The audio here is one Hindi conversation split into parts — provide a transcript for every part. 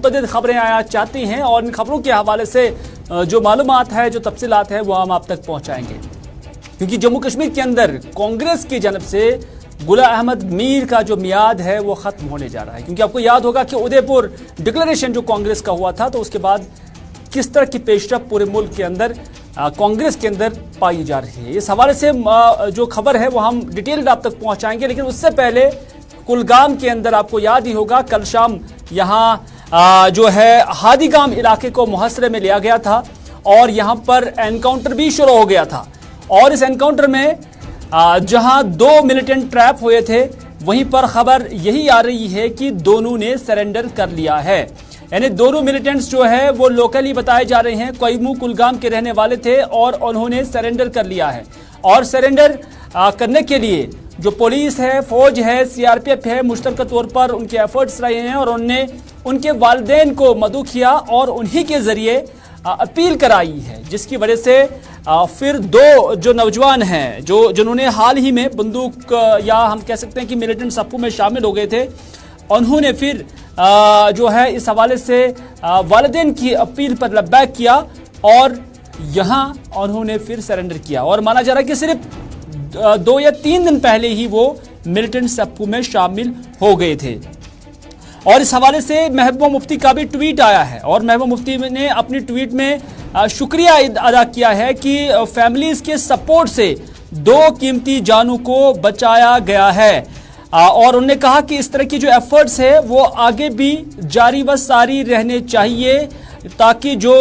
मुतअद्दिद खबरें आया चाहती हैं और इन खबरों के हवाले से जो मालूमात है, जो तफसीलात है, वो हम आप तक पहुंचाएंगे। क्योंकि जम्मू कश्मीर के अंदर कांग्रेस की जानब से गुलाम अहमद मीर का जो मियाद है वो खत्म होने जा रहा है। क्योंकि आपको याद होगा कि उदयपुर डिक्लेरेशन जो कांग्रेस का हुआ था, तो उसके बाद किस तरह की पेशरफ पूरे मुल्क के अंदर कांग्रेस के अंदर पाई जा रही है। इस हवाले से जो खबर है वो हम डिटेल्ड आप तक पहुंचाएंगे। लेकिन उससे पहले कुलगाम के अंदर आपको याद ही होगा, कल शाम यहाँ जो है हादीगाम इलाके को मुहसरे में लिया गया था और यहाँ पर एनकाउंटर भी शुरू हो गया था। और इस एनकाउंटर में जहां 2 मिलिटेंट ट्रैप हुए थे, वहीं पर खबर यही आ रही है कि दोनों ने सरेंडर कर लिया है। यानी दोनों मिलिटेंट्स जो है वो लोकली बताए जा रहे हैं, कोयमू कुलगाम के रहने वाले थे और उन्होंने सरेंडर कर लिया है। और सरेंडर करने के लिए जो पुलिस है, फौज है, सीआरपीएफ है, मुश्तरका तौर पर उनके एफर्ट्स रहे हैं और उनने उनके वालिदैन को मदऊ किया और उन्हीं के जरिए अपील कराई है, जिसकी वजह से फिर 2 जो नौजवान हैं जिन्होंने हाल ही में बंदूक या हम कह सकते हैं कि मिलिटेंट सफ़ों में शामिल हो गए थे, उन्होंने फिर जो है इस हवाले से वालिदैन की अपील पर लब्बैक किया और यहाँ उन्होंने फिर सरेंडर किया। और माना जा रहा है कि सिर्फ 2 या 3 दिन पहले ही वो मिलिटेंट सफ़ों में शामिल हो गए थे। और इस हवाले से महबूबा मुफ्ती का भी ट्वीट आया है और महबूबा मुफ्ती ने अपनी ट्वीट में शुक्रिया अदा किया है कि फैमिलीज के सपोर्ट से 2 कीमती जानों को बचाया गया है। और उन्होंने कहा कि इस तरह की जो एफर्ट्स है वो आगे भी जारी व सारी रहने चाहिए, ताकि जो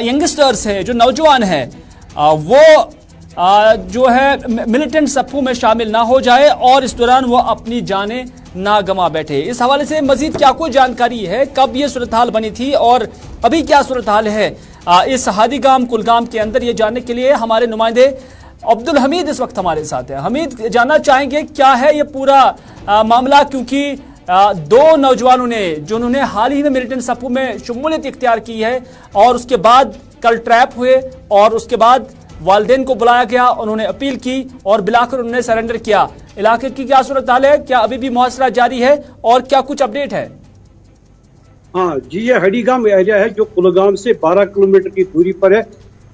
यंगस्टर्स है, जो नौजवान है, वो जो है मिलिटेंट सफ़ों में शामिल ना हो जाए और इस दौरान वो अपनी जानें ना गंवा बैठे। इस हवाले से मजीद क्या कोई जानकारी है, कब ये सूरत हाल बनी थी और अभी क्या सूरत हाल है इस हादीगाम कुलगाम के अंदर, ये जानने के लिए हमारे नुमाइंदे अब्दुल हमीद इस वक्त हमारे साथ है। हमीद, जानना चाहेंगे क्या है ये पूरा मामला, क्योंकि 2 नौजवानों ने जिन्होंने हाल ही में मिलिटेंट सफ़ों में शमूलियत इख्तियार की है और उसके बाद कल ट्रैप हुए और उसके बाद वालिदैन को बुलाया गया, उन्होंने अपील की और बिलाकर उन्होंने सरेंडर किया। इलाके की क्या सूरत हाल है, क्या अभी भी मुहासरा जारी है और क्या कुछ अपडेट है? हाँ जी, ये हादीगाम एरिया है जो कुलगाम से 12 किलोमीटर की दूरी पर है।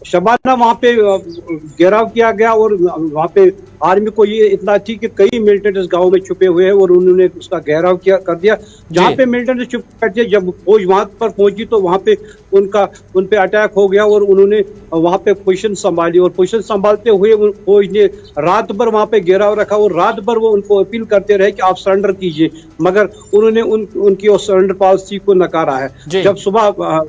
शबाना वहाँ पे घेराव किया गया और वहाँ पे आर्मी को ये इत्तला थी कि कई मिलिटेंट इस गांव में छुपे हुए हैं और उन्होंने उसका घेराव कर दिया। जहाँ पे मिलिटेंट छुप करते, जब फौज वहां पर पहुंची तो वहाँ पे उन पे अटैक हो गया और उन्होंने वहाँ पे पोजीशन संभाली और पोजीशन संभालते हुए फौज ने रात भर वहाँ पे घेराव रखा और रात भर वो उनको अपील करते रहे कि आप सरेंडर कीजिए, मगर उन्होंने उनकी उस सरेंडर पॉलिसी को नकारा है। जब सुबह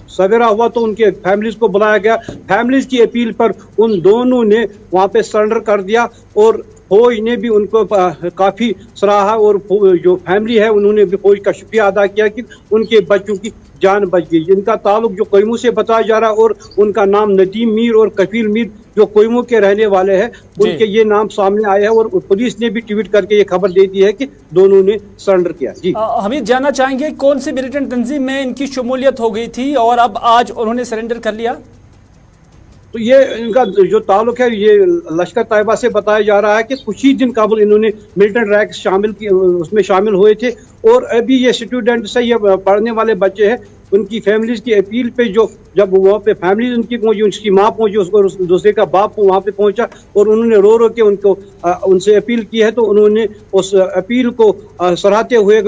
सवेरा हुआ तो उनके फैमिलीज को बुलाया गया, फैमिलीज की अपील पर उन दोनों ने वहां पे सरेंडर कर दिया और फौज ने भी उनको काफी सराहा और जो फैमिली है उन्होंने भी फौज का शुक्रिया अदा किया कि उनके बच्चों की जान बच गई। इनका ताल्लुक जो कोयमू से बताया जा रहा है और उनका नाम नदीम मीर और कफील मीर जो कोयमू के रहने वाले हैं, उनके ये नाम सामने आए हैं और पुलिस ने भी ट्वीट करके ये खबर दे दी है कि दोनों ने सरेंडर किया। जी हमीद, जानना चाहेंगे कौन सी मिलिटेंट तंजीम में इनकी शमूलियत हो गई थी और अब आज उन्होंने सरेंडर कर लिया? तो ये इनका जो ताल्लुक है ये लश्कर तैयबा से बताया जा रहा है कि कुछ ही दिन कबल इन्होंने मिलिटेंट रैंक उसमें शामिल हुए थे और अभी ये स्टूडेंट से ये पढ़ने वाले बच्चे हैं, उनकी फैमिलीज की अपील पे जब वहाँ पे फैमिली उनकी पहुंची, उसकी माँ पहुंची, उसको दूसरे का बाप वहाँ पे पहुंचा और उन्होंने रो के उनसे अपील की है, तो उन्होंने उस अपील को सराहते हुए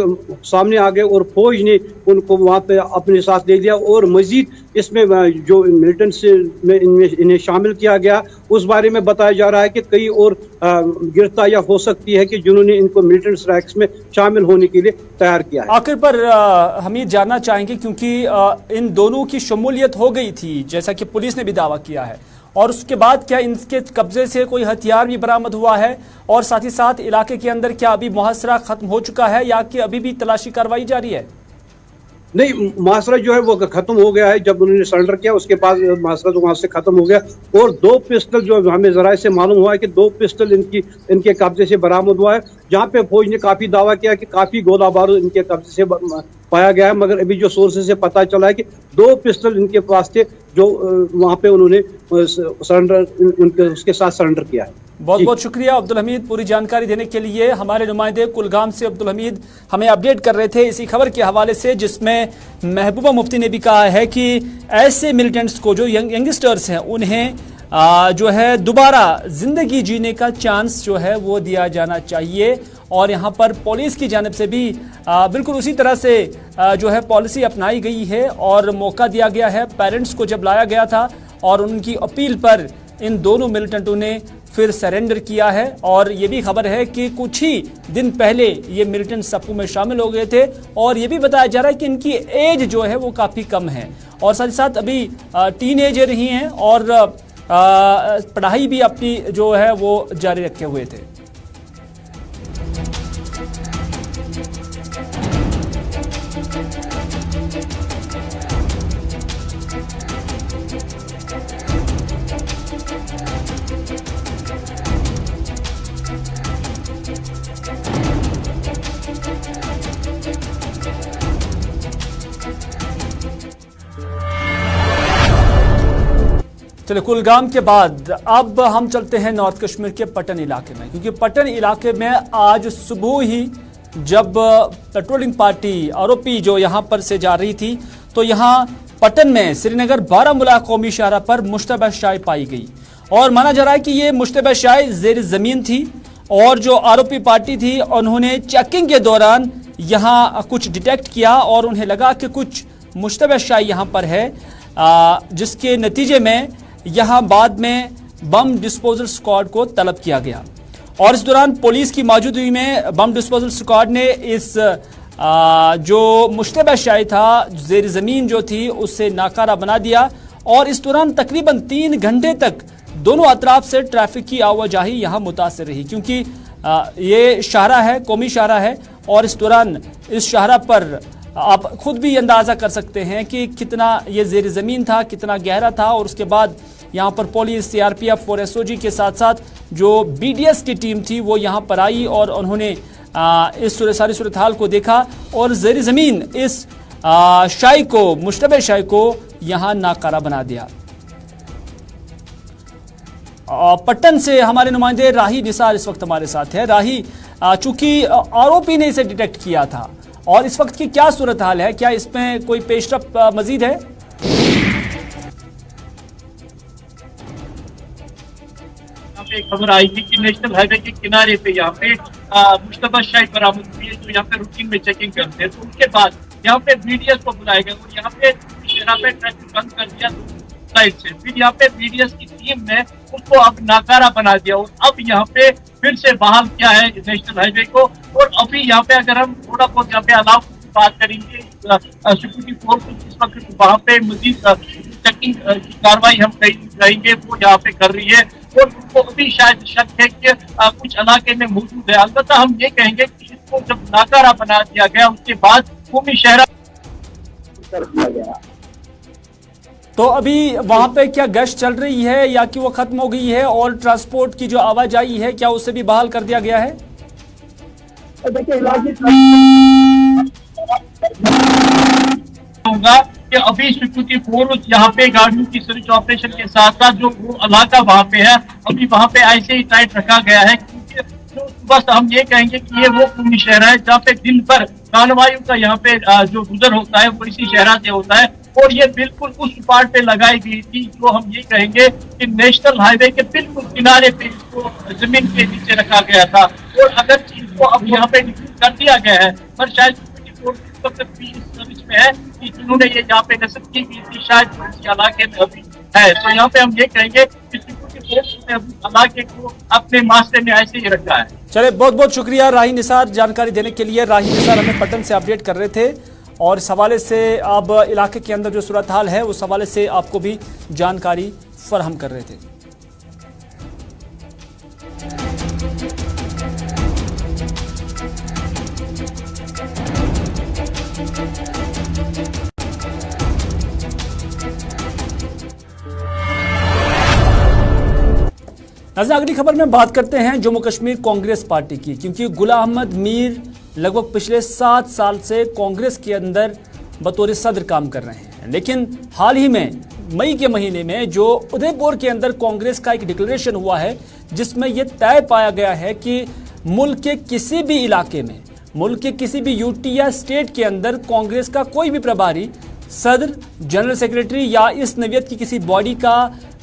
सामने आ गए और फौज ने उनको वहाँ पे अपने साथ ले लिया और मजीद इसमें जो मिलिटेंट से इन्हें शामिल किया गया उस बारे में बताया जा रहा है कि कई और गिरफ्तारियां हो सकती है कि जिन्होंने इनको मिलिटेंट रैंक्स में शामिल होने के लिए तैयार किया है। आखिर पर हमीद, जानना चाहेंगे क्योंकि इन दोनों की शमूलियत हो गई थी जैसा कि पुलिस ने भी दावा किया है, और उसके बाद क्या इनके कब्जे से कोई हथियार भी बरामद हुआ है और साथ ही साथ इलाके के अंदर क्या अभी मुहासरा खत्म हो चुका है या कि अभी भी तलाशी कार्रवाई जारी है? नहीं, मुहासरा जो है वो खत्म हो गया है। जब उन्होंने सरेंडर किया उसके बाद मुहासरा तो वहां से खत्म हो गया और 2 पिस्टल जो हमें जराये से मालूम हुआ है कि 2 पिस्टल इनके कब्जे से बरामद हुआ है। जहाँ पे फौज ने काफी दावा किया कि काफी गोला बारूद इनके कब्जे से पाया गया है, मगर अभी जो सोर्सेज से पता चला है कि 2 पिस्टल इनके पास थे जो वहां पे उन्होंने सरेंडर उसके साथ सरेंडर किया है। बहुत बहुत शुक्रिया अब्दुल हमीद पूरी जानकारी देने के लिए। हमारे नुमाइंदे कुलगाम से अब्दुल हमीद हमें अपडेट कर रहे थे इसी खबर के हवाले से, जिसमें महबूबा मुफ्ती ने भी कहा है कि ऐसे मिलिटेंट्स को जो यंगस्टर्स हैं उन्हें जो है दोबारा जिंदगी जीने का चांस जो है वो दिया जाना चाहिए। और यहाँ पर पुलिस की जानिब से भी बिल्कुल उसी तरह से जो है पॉलिसी अपनाई गई है और मौका दिया गया है। पेरेंट्स को जब लाया गया था और उनकी अपील पर इन दोनों मिलिटेंटों ने फिर सरेंडर किया है। और ये भी खबर है कि कुछ ही दिन पहले ये मिलिटेंट सप्पू में शामिल हो गए थे और ये भी बताया जा रहा है कि इनकी एज जो है वो काफ़ी कम है और साथ ही साथ अभी टीनेजर ही हैं और पढ़ाई भी अपनी जो है वो जारी रखे हुए थे। चलिए कुलगाम के बाद अब हम चलते हैं नॉर्थ कश्मीर के पटन इलाके में, क्योंकि पटन इलाके में आज सुबह ही जब पेट्रोलिंग पार्टी आरोपी जो यहां पर से जा रही थी तो यहां पटन में श्रीनगर बारामूला कौमी शाहरा पर मुश्तबह शाही पाई गई और माना जा रहा है कि ये मुश्तबह शाही जेर जमीन थी और जो आरोपी पार्टी थी उन्होंने चेकिंग के दौरान यहां कुछ डिटेक्ट किया और उन्हें लगा कि कुछ मुश्तबह शाही यहां पर है, जिसके नतीजे में यहां बाद में बम डिस्पोजल स्क्वाड को तलब किया गया और इस दौरान पुलिस की मौजूदगी में बम डिस्पोजल स्क्वाड ने इस जो मुश्तबह शाही था जेर जमीन जो थी उससे नाकारा बना दिया और इस दौरान तकरीबन 3 घंटे तक दोनों अतराफ से ट्रैफिक की आवाजाही यहां मुतासिर रही, क्योंकि ये शाहरा है, कौमी शाहरा है और इस दौरान इस शाहरा पर आप खुद भी अंदाज़ा कर सकते हैं कि कितना ये जेर ज़मीन था, कितना गहरा था। और उसके बाद यहाँ पर पुलिस, सीआरपीएफ और एसओजी के साथ साथ जो बीडीएस की टीम थी वो यहाँ पर आई और उन्होंने इस सारी सूरत हाल को देखा और जेर ज़मीन इस शाही को, मुश्तबह शाही को यहाँ नाकारा बना दिया। पट्टन से हमारे नुमाइंदे राही निसार इस वक्त हमारे साथ है। राही, चूंकि आरोपी ने इसे डिटेक्ट किया था और इस वक्त की क्या सूरत हाल है, क्या इसमें कोई पेशरफ मजीद है? यहाँ पे खबर आई थी कि नेशनल हाईवे के किनारे पे यहाँ पे मुश्तबह शाही बरामद हुई है, जो यहाँ पे रूटीन में चेकिंग करते हैं। तो उसके बाद यहाँ पे बीडीएस को बुलाया गया और यहाँ पे ट्रैफिक बंद कर दिया साइड से। फिर यहाँ पे बीडीएस की टीम ने उसको अब नाकारा बना दिया और अब यहाँ पे फिर से बहाल किया है नेशनल हाईवे को। और अभी यहाँ पे अगर हम थोड़ा बहुत यहाँ पे अलाव की बात करेंगे, सिक्योरिटी फोर्स इस वक्त वहाँ पे मजीद चेकिंग की कार्रवाई हम करेंगे वो यहाँ पे कर रही है और उनको अभी शायद शक है कि कुछ इलाके में मौजूद है। अलबत्ता हम ये कहेंगे कि इसको जब नाकारा बना दिया गया उसके बाद कौमी शहरा कर दिया गया। तो अभी वहां पे क्या गश्त चल रही है या कि वो खत्म हो गई है और ट्रांसपोर्ट की जो आवाजाही है क्या उसे भी बहाल कर दिया गया है? होगा कि अभी सिक्योरिटी फोर्स यहाँ पे गाड़ियों की सर्च ऑपरेशन के साथ साथ जो वो इलाका वहाँ पे है अभी वहाँ पे ऐसे ही टाइट रखा गया है, क्योंकि तो बस हम ये कहेंगे कि ये वो कौमी शहर है जहाँ पे दिन भर प्राणवायु का यहाँ पे जो गुजर होता है वो इसी शहरा से होता है। और ये बिल्कुल उस पार्ट पे लगाई गई थी जो हम ये कहेंगे कि नेशनल हाईवे के बिल्कुल किनारे पे इसको जमीन के नीचे रखा गया था। और अगर इसको अब यहाँ पे कर दिया गया है पर शायद सर्विस में है कि जिन्होंने ये यहाँ पे नस्ब की गई थी शायद इस इलाके में अभी है। तो यहाँ पे हम ये कहेंगे कि इलाके को अपने मास्टर में ऐसे ही रखा है। चले, बहुत बहुत शुक्रिया राही निसार जानकारी देने के लिए। राही निसार हमें पटन से अपडेट कर रहे थे और इस हवाले से अब इलाके के अंदर जो सूरत हाल है उस हवाले से आपको भी जानकारी फराहम कर रहे थे। नाज़रीन, अगली खबर में बात करते हैं जम्मू कश्मीर कांग्रेस पार्टी की, क्योंकि गुलाम अहमद मीर लगभग पिछले 7 साल से कांग्रेस के अंदर बतौर सदर काम कर रहे हैं। लेकिन हाल ही में मई के महीने में जो उदयपुर के अंदर कांग्रेस का एक डिक्लेरेशन हुआ है, जिसमें यह तय पाया गया है कि मुल्क के किसी भी इलाके में, मुल्क के किसी भी यूटी या स्टेट के अंदर कांग्रेस का कोई भी प्रभारी, सदर, जनरल सेक्रेटरी या इस नवियत की किसी बॉडी का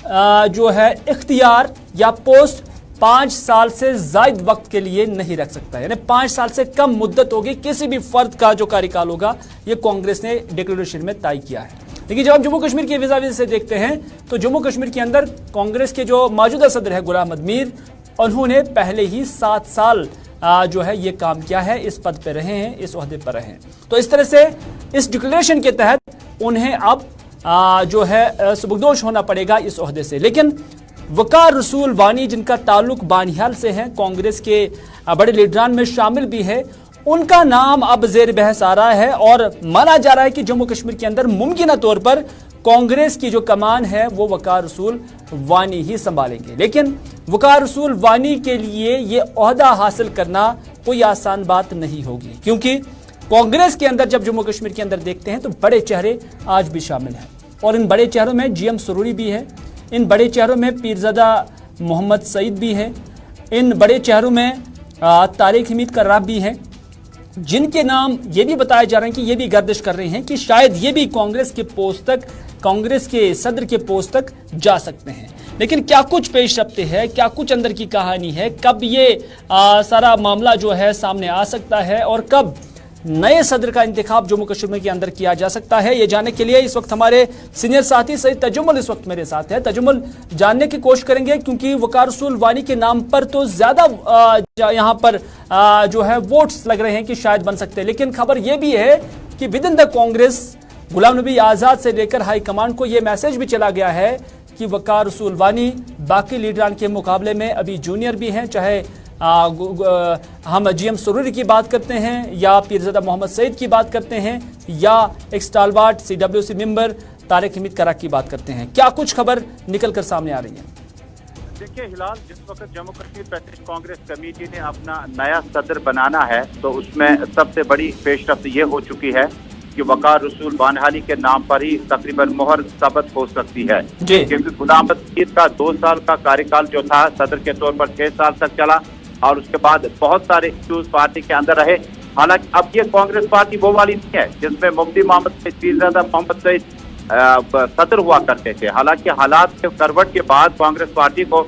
जो है इख्तियार या पोस्ट 5 साल से जायद वक्त के लिए नहीं रख सकता। यानी 5 साल से कम मुद्दत होगी किसी भी फर्द का जो कार्यकाल होगा, ये कांग्रेस ने डिक्लेरेशन में तय किया है। लेकिन जब हम जम्मू कश्मीर के विज़ाविज़ से देखते हैं तो जम्मू कश्मीर के अंदर कांग्रेस के जो मौजूदा सदर है गुलाम अहमद मीर, उन्होंने पहले ही 7 साल जो है ये काम किया है, इस पद पे रहे हैं, इस ओहदे पर रहे हैं। तो इस तरह से इस डिक्लेरेशन के तहत उन्हें अब जो है सुबुकदोश होना पड़ेगा इस ओहदे से। लेकिन वकार रसूल वानी, जिनका ताल्लुक बानिहाल से है, कांग्रेस के बड़े लीडरान में शामिल भी है, उनका नाम अब जेर बहस आ रहा है और माना जा रहा है कि जम्मू कश्मीर के अंदर मुमकिन तौर पर कांग्रेस की जो कमान है वो वकार रसूल वानी ही संभालेंगे। लेकिन वकार रसूल वानी के लिए ये ओहदा हासिल करना कोई आसान बात नहीं होगी, क्योंकि कांग्रेस के अंदर जब जम्मू कश्मीर के अंदर देखते हैं तो बड़े चेहरे आज भी शामिल हैं और इन बड़े चेहरों में जीएम सुरूरी भी है, इन बड़े चेहरों में पीरज़ादा मोहम्मद सईद भी है, इन बड़े चेहरों में तारिक हमीद कर्राब भी हैं, जिनके नाम ये भी बताए जा रहे हैं कि ये भी गर्दिश कर रहे हैं कि शायद ये भी कांग्रेस के पोस्ट तक, कांग्रेस के सदर के पोस्ट तक जा सकते हैं। लेकिन क्या कुछ पेश रफ्ते है, क्या कुछ अंदर की कहानी है, कब ये सारा मामला जो है सामने आ सकता है और कब नए सदर का इंतखाब जम्मू कश्मीर के अंदर किया जा सकता है, ये जानने के लिए इस वक्त हमारे सीनियर साथी सईद तजुम्मल इस वक्त मेरे साथ है। तजुम्मल, जानने की कोशिश करेंगे क्योंकि वकार रसूल वानी के नाम पर तो ज्यादा यहाँ पर जो है वोट्स लग रहे हैं कि शायद बन सकते हैं, लेकिन खबर यह भी है कि with in the Congress Ghulam Nabi Azad से लेकर हाईकमान को यह मैसेज भी चला गया है कि वकार रसूल वानी बाकी लीडरान के मुकाबले में अभी जूनियर भी हैं, चाहे हम जीएम सुरूरी की बात करते हैं या पीरज़ादा मोहम्मद सईद की बात करते हैं या एक स्टालवार्ट CWC मेंबर तारिक हमीद कर्राब की बात करते हैं। क्या कुछ खबर निकल कर सामने आ रही है? देखिए हिलाल, जिस वक्त जम्मू कश्मीर प्रदेश कांग्रेस कमेटी ने अपना नया सदर बनाना है तो उसमें सबसे बड़ी पेशरफ्त ये हो चुकी है कि वकार रसूल बानहाली के नाम पर ही तकरीबन मोहर साबित हो सकती है, क्योंकि गुलाम अहमद मीर का 2 साल का कार्यकाल जो था सदर के तौर पर 6 साल तक चला और उसके बाद बहुत सारे इश्यूज पार्टी के अंदर रहे। हालांकि अब ये कांग्रेस पार्टी वो वाली नहीं है जिसमें मुफ्ती मोहम्मद सईद, पीरज़ादा मोहम्मद सईद सदर हुआ करते थे। हालांकि हालात के करवट के बाद कांग्रेस पार्टी को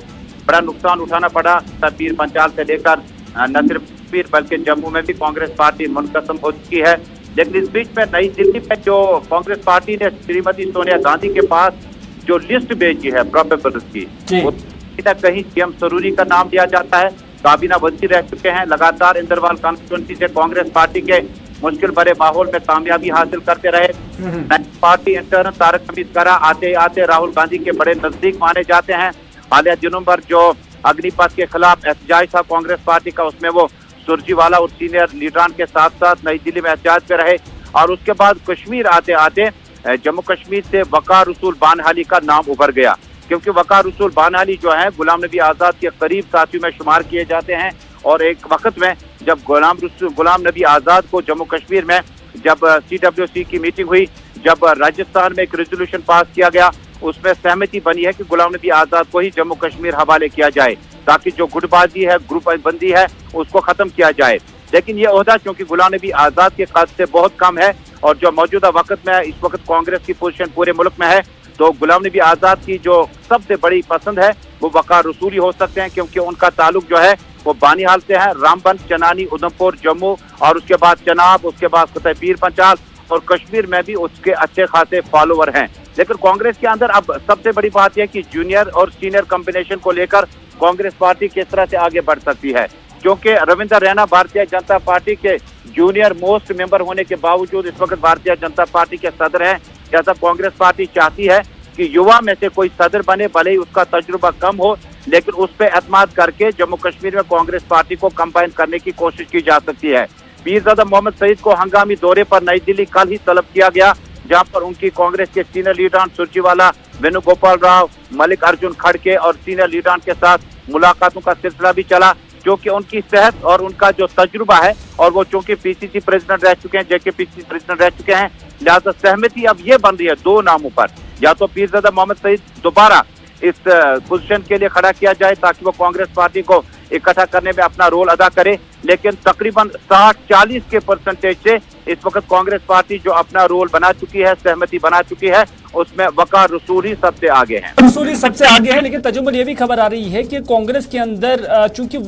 बड़ा नुकसान उठाना पड़ा। पीर पंचाल से लेकर न सिर्फ पीर बल्कि जम्मू में भी कांग्रेस पार्टी मुनक़सम हो चुकी है। लेकिन इस बीच में नई दिल्ली में जो कांग्रेस पार्टी ने श्रीमती सोनिया गांधी के पास जो लिस्ट भेजी है प्रोबेबल्स की, वो कहीं न कहीं जीएम सुरूरी का नाम लिया जाता है। काबीना वजीर रह चुके हैं, लगातार इंदरवाल कॉन्स्टिट्यूंसी से कांग्रेस पार्टी के मुश्किल भरे माहौल में कामयाबी हासिल करते रहे। पार्टी इंटर्न तारिक हमीद कर्राब आते आते राहुल गांधी के बड़े नजदीक माने जाते हैं। हालिया दिनों पर जो अग्निपथ के खिलाफ एहतजाज था कांग्रेस पार्टी का, उसमें वो सुरजीवाला और सीनियर लीडरान के साथ साथ नई दिल्ली में एहतजाज पे रहे और उसके बाद कश्मीर आते आते जम्मू कश्मीर से वकार रसूल बानहाली का नाम उभर गया, क्योंकि वकार रसूल बानहाली जो है गुलाम नबी आजाद के करीब साथियों में शुमार किए जाते हैं। और एक वक्त में जब गुलाम नबी आजाद को जम्मू कश्मीर में जब CWC की मीटिंग हुई, जब राजस्थान में एक रेजोल्यूशन पास किया गया, उसमें सहमति बनी है कि गुलाम नबी आजाद को ही जम्मू कश्मीर हवाले किया जाए ताकि जो गुटबाजी है, ग्रुप बंदी है, उसको खत्म किया जाए। लेकिन ये ओहदा क्योंकि गुलाम नबी आजाद के कद से बहुत कम है और जो मौजूदा वक्त में इस वक्त कांग्रेस की पोजीशन पूरे मुल्क में है, तो गुलाम नबी आजाद की जो सबसे बड़ी पसंद है वो वकार रसूली हो सकते हैं, क्योंकि उनका ताल्लुक जो है वो बानीहाल से है। रामबन, चनानी, उधमपुर, जम्मू और उसके बाद चनाब, उसके बाद पीर पंचाल और कश्मीर में भी उसके अच्छे खासे फॉलोवर हैं। लेकिन कांग्रेस के अंदर अब सबसे बड़ी बात यह कि जूनियर और सीनियर कॉम्बिनेशन को लेकर कांग्रेस पार्टी किस तरह से आगे बढ़ सकती है, क्योंकि रविंदर रैना भारतीय जनता पार्टी के जूनियर मोस्ट मेंबर होने के बावजूद इस वक्त भारतीय जनता पार्टी के सदर हैं। जैसा कांग्रेस पार्टी चाहती है कि युवा में से कोई सदर बने, भले ही उसका तजुर्बा कम हो, लेकिन उस पर एतमाद करके जम्मू कश्मीर में कांग्रेस पार्टी को कंबाइन करने की कोशिश की जा सकती है। पीरज़ादा मोहम्मद सईद को हंगामी दौरे पर नई दिल्ली कल ही तलब किया गया, जहां पर उनकी कांग्रेस के सीनियर लीडरान सुरजीवाला, वेणुगोपाल राव, मल्लिकार्जुन खड़गे और सीनियर लीडरान के साथ मुलाकातों का सिलसिला भी चला, क्योंकि उनकी सेहत और उनका जो तजुर्बा है, और वो चूंकि पीसीसी प्रेसिडेंट रह चुके हैं, जेकेपीसीसी प्रेसिडेंट रह चुके हैं, लिहाजा सहमति अब ये बन रही है दो नामों पर, या तो पीरजादा मोहम्मद सईद दोबारा इस पोजीशन के लिए खड़ा किया जाए ताकि वो कांग्रेस पार्टी को इकट्ठा करने में अपना रोल अदा करे, लेकिन तकरीबन 60-40 के परसेंटेज से इस वक्त कांग्रेस पार्टी जो अपना रोल बना चुकी है, सहमति बना चुकी है, उसमें वकार रसूल ही सबसे आगे हैं। रसूल ही सबसे आगे है, लेकिन तजुर्बन ये भी खबर आ रही है कि कांग्रेस के अंदर चूंकि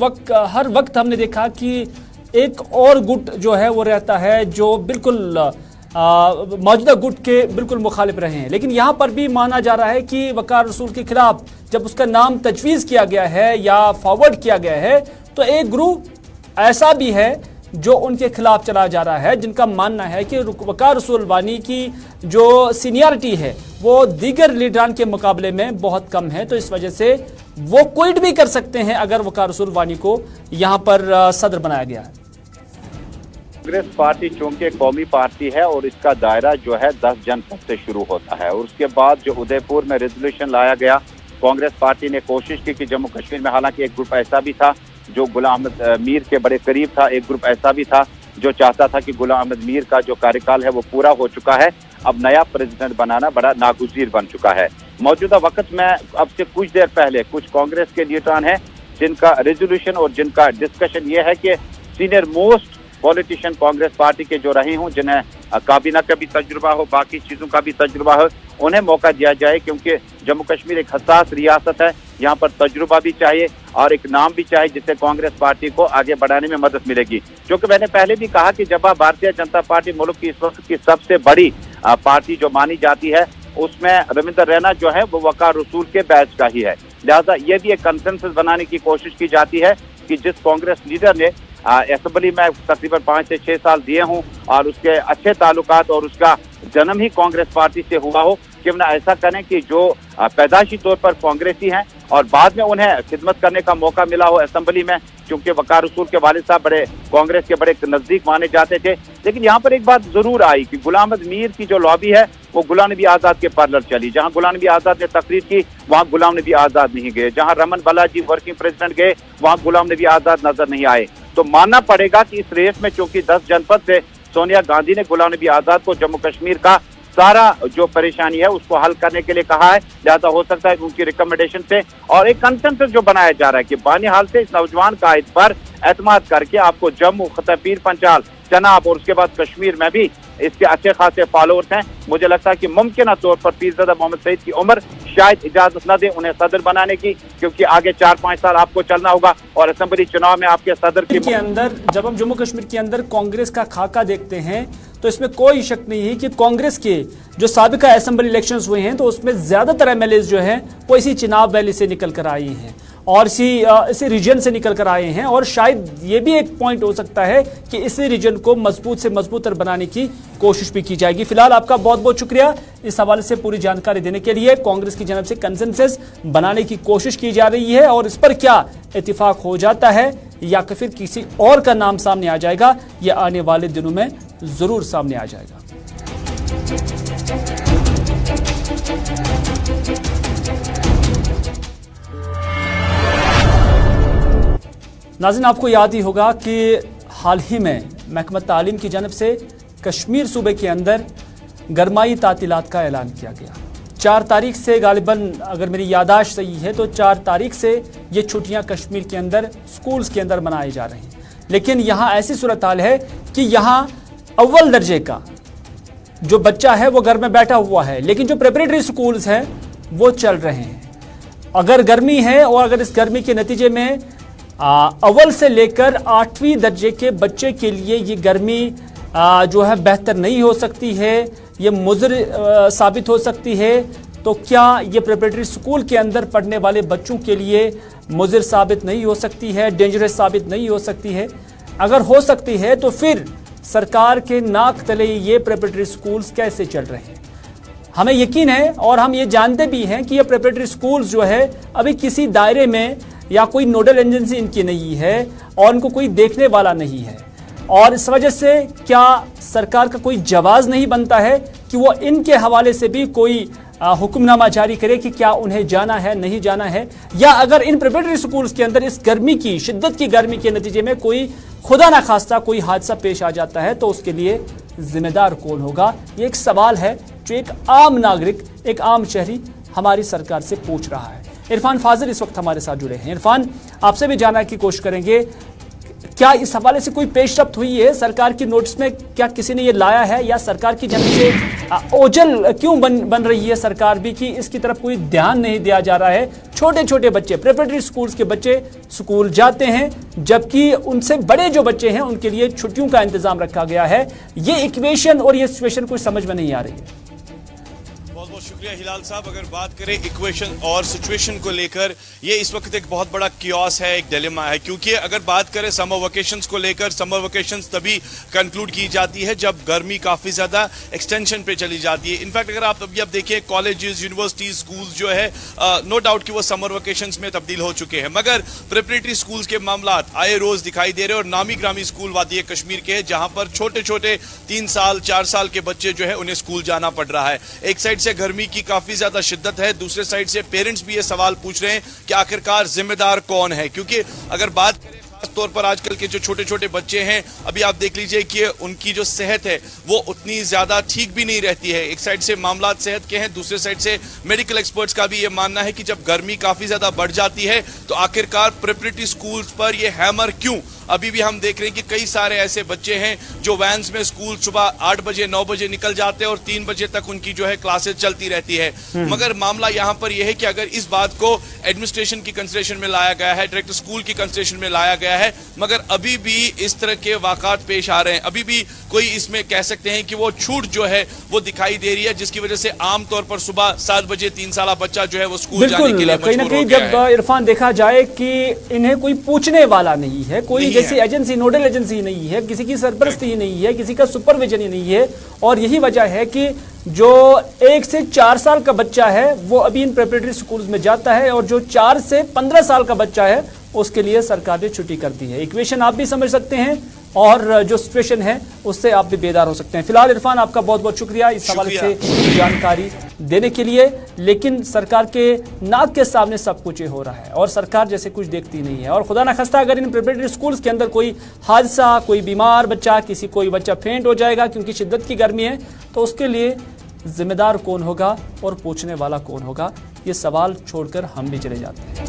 हर वक्त हमने देखा कि एक और गुट जो है वो रहता है जो बिल्कुल मौजूदा गुट के बिल्कुल मुखालिफ रहे हैं, लेकिन यहाँ पर भी माना जा रहा है कि वकार रसूल के खिलाफ जब उसका नाम तजवीज़ किया गया है या फॉरवर्ड किया गया है, तो एक ग्रुप ऐसा भी है जो उनके खिलाफ चला जा रहा है, जिनका मानना है कि वकार रसूल वानी की जो सीनियरिटी है वो दीगर लीडरान के मुकाबले में बहुत कम है, तो इस वजह से वो क्विट भी कर सकते हैं अगर वकार रसूल वानी को यहाँ पर सदर बनाया गया है। कांग्रेस पार्टी चूंकि कौमी पार्टी है और इसका दायरा जो है 10 जनपद से शुरू होता है, और उसके बाद जो उदयपुर में रेजोल्यूशन लाया गया, कांग्रेस पार्टी ने कोशिश की कि जम्मू कश्मीर में, हालांकि एक ग्रुप ऐसा भी था जो गुलाम अहमद मीर के बड़े करीब था, एक ग्रुप ऐसा भी था जो चाहता था कि गुलाम अहमद मीर का जो कार्यकाल है वो पूरा हो चुका है, अब नया प्रेसिडेंट बनाना बड़ा नागुज़ीर बन चुका है। मौजूदा वक्त में अब से कुछ देर पहले कुछ कांग्रेस के लीडरान हैं जिनका रेजोल्यूशन और जिनका डिस्कशन ये है कि senior most politician Congress party के जो रहे हों, जिन्हें काबीना का भी तजुर्बा हो, बाकी चीज़ों का भी तजुर्बा हो, उन्हें मौका दिया जाए, क्योंकि जम्मू कश्मीर एक हसास रियासत है, यहाँ पर तजुर्बा भी चाहिए और एक नाम भी चाहिए जिससे कांग्रेस पार्टी को आगे बढ़ाने में मदद मिलेगी। क्योंकि मैंने पहले भी कहा कि जब भारतीय जनता पार्टी मुल्क की इस वक्त की सबसे बड़ी पार्टी जो मानी जाती है, उसमें रविंद्र रैना जो है वो वकार रसूल के बैच का ही है, लिहाजा ये भी एक कंसेंसस बनाने की कोशिश की जाती है कि जिस कांग्रेस लीडर ने असेंबली में तकरीबन 5 से 6 साल दिए हों और उसके अच्छे ताल्लुकात और उसका जन्म ही कांग्रेस पार्टी से हुआ हो, क्यों ना ऐसा करें कि जो पैदाइशी तौर पर कांग्रेसी हैं और बाद में उन्हें खिदमत करने का मौका मिला हो असेंबली में, क्योंकि वकार रसूल के वालिद साहब बड़े कांग्रेस के बड़े नज़दीक माने जाते थे। लेकिन यहाँ पर एक बात ज़रूर आई कि गुलाम अहमद मीर की जो लॉबी है वो गुलाम नबी आज़ाद के पार्लर चली, जहाँ गुलाम नबी आज़ाद ने तकरीर की वहाँ गुलाम नबी आज़ाद नहीं गए, जहाँ रमन बालाजी वर्किंग प्रेसिडेंट गए वहाँ गुलाम नबी आज़ाद नजर नहीं आए। तो मानना पड़ेगा कि इस रेस में चूंकि 10 जनपद से सोनिया गांधी ने गुलाम नबी आज़ाद को जम्मू कश्मीर का सारा जो परेशानी है उसको हल करने के लिए कहा है, लिहाजा हो सकता है उनकी रिकमेंडेशन से और एक कंसेंसस जो बनाया जा रहा है कि बानी हाल से इस नौजवान कायद पर एतमाद करके आपको जम्मू, पीर पंचाल, चनाब और उसके बाद कश्मीर में भी इसके अच्छे खासे फॉलोअर्स हैं। मुझे लगता है कि मुमकिन तौर पर पीरजादा मोहम्मद सईद की उम्र शायद इजाजत न दे उन्हें सदर बनाने की, क्योंकि आगे 4-5 साल आपको चलना होगा और असेंबली चुनाव में आपके सदर के अंदर जब हम जम्मू कश्मीर के अंदर कांग्रेस का खाका देखते हैं तो इसमें कोई शक नहीं है कि कांग्रेस के जो साबिका असेंबली इलेक्शंस हुए हैं तो उसमें ज्यादातर एमएलए जो हैं वो इसी चिनाब वैली से निकल कर आए हैं और इसी रीजन से निकल कर आए हैं, और शायद ये भी एक पॉइंट हो सकता है कि इसी रीजन को मजबूत से मजबूतर बनाने की कोशिश भी की जाएगी। फिलहाल आपका बहुत बहुत शुक्रिया इस हवाले से पूरी जानकारी देने के लिए। कांग्रेस की जानब से कंसेंसस बनाने की कोशिश की जा रही है और इस पर क्या इत्तेफाक हो जाता है या फिर किसी और का नाम सामने आ जाएगा, यह आने वाले दिनों में जरूर सामने आ जाएगा। नाज़रीन, आपको याद ही होगा कि हाल ही में महकमा तालीम की जानब से कश्मीर सूबे के अंदर गरमाई तातीलात का ऐलान किया गया। 4 तारीख से गालिबन, अगर मेरी यादाश्त सही है तो 4 तारीख से ये छुट्टियां कश्मीर के अंदर स्कूल्स के अंदर मनाई जा रही हैं। लेकिन यहाँ ऐसी सूरत हाल है कि यहाँ अव्वल दर्जे का जो बच्चा है वो घर में बैठा हुआ है, लेकिन जो प्रिपरेटरी स्कूल्स हैं वो चल रहे हैं। अगर गर्मी है और अगर इस गर्मी के नतीजे में अव्वल से लेकर 8वीं दर्जे के बच्चे के लिए ये गर्मी जो है बेहतर नहीं हो सकती है, ये मुज़र साबित हो सकती है, तो क्या ये प्रिपरेटरी स्कूल के अंदर पढ़ने वाले बच्चों के लिए मुज़र साबित नहीं हो सकती है, डेंजरस साबित नहीं हो सकती है? अगर हो सकती है तो फिर सरकार के नाक तले ये प्रिपरेटरी स्कूल्स कैसे चल रहे हैं? हमें यकीन है और हम ये जानते भी हैं कि ये प्रिपरेटरी स्कूल्स जो है अभी किसी दायरे में या कोई नोडल एजेंसी इनकी नहीं है और उनको कोई देखने वाला नहीं है, और इस वजह से क्या सरकार का कोई जवाब नहीं बनता है कि वो इनके हवाले से भी कोई हुक्मनामा जारी करे कि क्या उन्हें जाना है नहीं जाना है, या अगर इन प्रिपरेटरी स्कूल्स के अंदर इस गर्मी की, शिद्दत की गर्मी के नतीजे में कोई खुदा ना खास्ता कोई हादसा पेश आ जाता है तो उसके लिए जिम्मेदार कौन होगा। ये एक सवाल है जो एक आम नागरिक, एक आम शहरी हमारी सरकार से पूछ रहा है। इरफान फाजिल इस वक्त हमारे साथ जुड़े हैं। इरफान, आपसे भी जानने की कोशिश करेंगे, क्या इस हवाले से कोई पेशरफ्त हुई है सरकार की नोटिस में? क्या किसी ने ये लाया है, या सरकार की जानिब से ओझल क्यों बन रही है सरकार भी कि इसकी तरफ कोई ध्यान नहीं दिया जा रहा है? छोटे छोटे बच्चे, प्रिपरेटरी स्कूल्स के बच्चे स्कूल जाते हैं, जबकि उनसे बड़े जो बच्चे हैं उनके लिए छुट्टियों का इंतजाम रखा गया है। ये इक्वेशन और ये सिचुएशन कुछ समझ में नहीं आ रही है। बहुत बहुत शुक्रिया हिलाल साहब। अगर बात करें इक्वेशन और सिचुएशन को लेकर, ये इस वक्त एक बहुत बड़ा कियोस है, एक डिलेमा है, क्योंकि अगर बात करें समर वेकेशंस को लेकर, समर वेकेशंस तभी कंक्लूड की जाती है जब गर्मी काफी ज्यादा एक्सटेंशन पे चली जाती है। इनफैक्ट अगर आप अभी देखिए कॉलेजेस, यूनिवर्सिटीज, स्कूल्स जो है नो डाउट कि वो समर वेकेशंस में तब्दील हो चुके हैं, मगर प्रिपरेटरी स्कूल्स के मामला आए रोज दिखाई दे रहे हैं। और नामी ग्रामी स्कूल वादी कश्मीर के हैं जहां पर छोटे छोटे 3 साल 4 साल के बच्चे जो है उन्हें स्कूल जाना पड़ रहा है। एक साइड से गर्मी की काफी ज्यादा शिद्दत है, दूसरे साइड से पेरेंट्स भी ये सवाल पूछ रहे हैं कि आखिरकार जिम्मेदार कौन है, क्योंकि अगर बात करें खास तौर पर आजकल के जो छोटे छोटे बच्चे हैं, अभी आप देख लीजिए कि उनकी जो सेहत है वो उतनी ज्यादा ठीक भी नहीं रहती है। एक साइड से मामला सेहत के हैं, दूसरे साइड से मेडिकल एक्सपर्ट्स का भी ये मानना है कि जब गर्मी काफी ज्यादा बढ़ जाती है तो आखिरकार प्रिपरेटरी स्कूल्स पर ये हैमर क्यों। अभी भी हम देख रहे हैं कि कई सारे ऐसे बच्चे हैं जो वैन्स में स्कूल सुबह 8 बजे 9 बजे निकल जाते हैं और 3 बजे तक उनकी जो है क्लासेस चलती रहती है। मगर मामला यहां पर यह है कि अगर इस बात को एडमिनिस्ट्रेशन की कंसिडरेशन में लाया गया है, डायरेक्टर स्कूल की कंसिडरेशन में लाया गया है, मगर अभी भी इस तरह के वाक़ात पेश आ रहे हैं, अभी भी कोई इसमें कह सकते हैं कि वो छूट जो है वो दिखाई दे रही है, जिसकी वजह से आमतौर पर सुबह 7 बजे 3 साल बच्चा जो है वो स्कूल जाने के लिए कहीं ना कहीं जब इरफान देखा जाए कि इन्हें कोई पूछने वाला नहीं है, कोई जैसी एजेंसी, नोडल एजेंसी नहीं है, किसी की सरपरस्ती ही नहीं है, किसी का सुपरविजन ही नहीं है। और यही वजह है कि जो 1 से 4 साल का बच्चा है वो अभी इन प्रिपरेटरी स्कूल्स में जाता है, और जो 4 से 15 साल का बच्चा है उसके लिए सरकार ने छुट्टी कर दी है। इक्वेशन आप भी समझ सकते हैं और जो सिचुएशन है उससे आप भी बेदार हो सकते हैं। फिलहाल इरफान, आपका बहुत बहुत शुक्रिया इस हवाले से जानकारी देने के लिए। लेकिन सरकार के नाक के सामने सब कुछ ये हो रहा है और सरकार जैसे कुछ देखती नहीं है। और खुदा न खास्ता अगर इन प्रिपरेटरी स्कूल्स के अंदर कोई हादसा, कोई बीमार बच्चा, कोई बच्चा फेंट हो जाएगा क्योंकि शिद्दत की गर्मी है, तो उसके लिए जिम्मेदार कौन होगा और पूछने वाला कौन होगा, ये सवाल छोड़कर हम भी चले जाते हैं।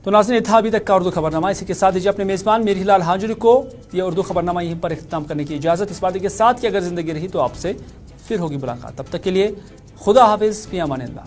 तो नाज़रीन, था अभी तक का उर्दू खबरनामा। इसी के साथ ही अपने मेज़बान मीर हिलाल हाजिरी को यह उर्दू खबरनामा यहीं पर इख्तिताम करने की इजाज़त, इस वादे के साथ कि अगर ज़िंदगी रही तो आपसे फिर होगी मुलाकात। तब तक के लिए खुदा हाफिज़, फ़ी अमान अल्लाह।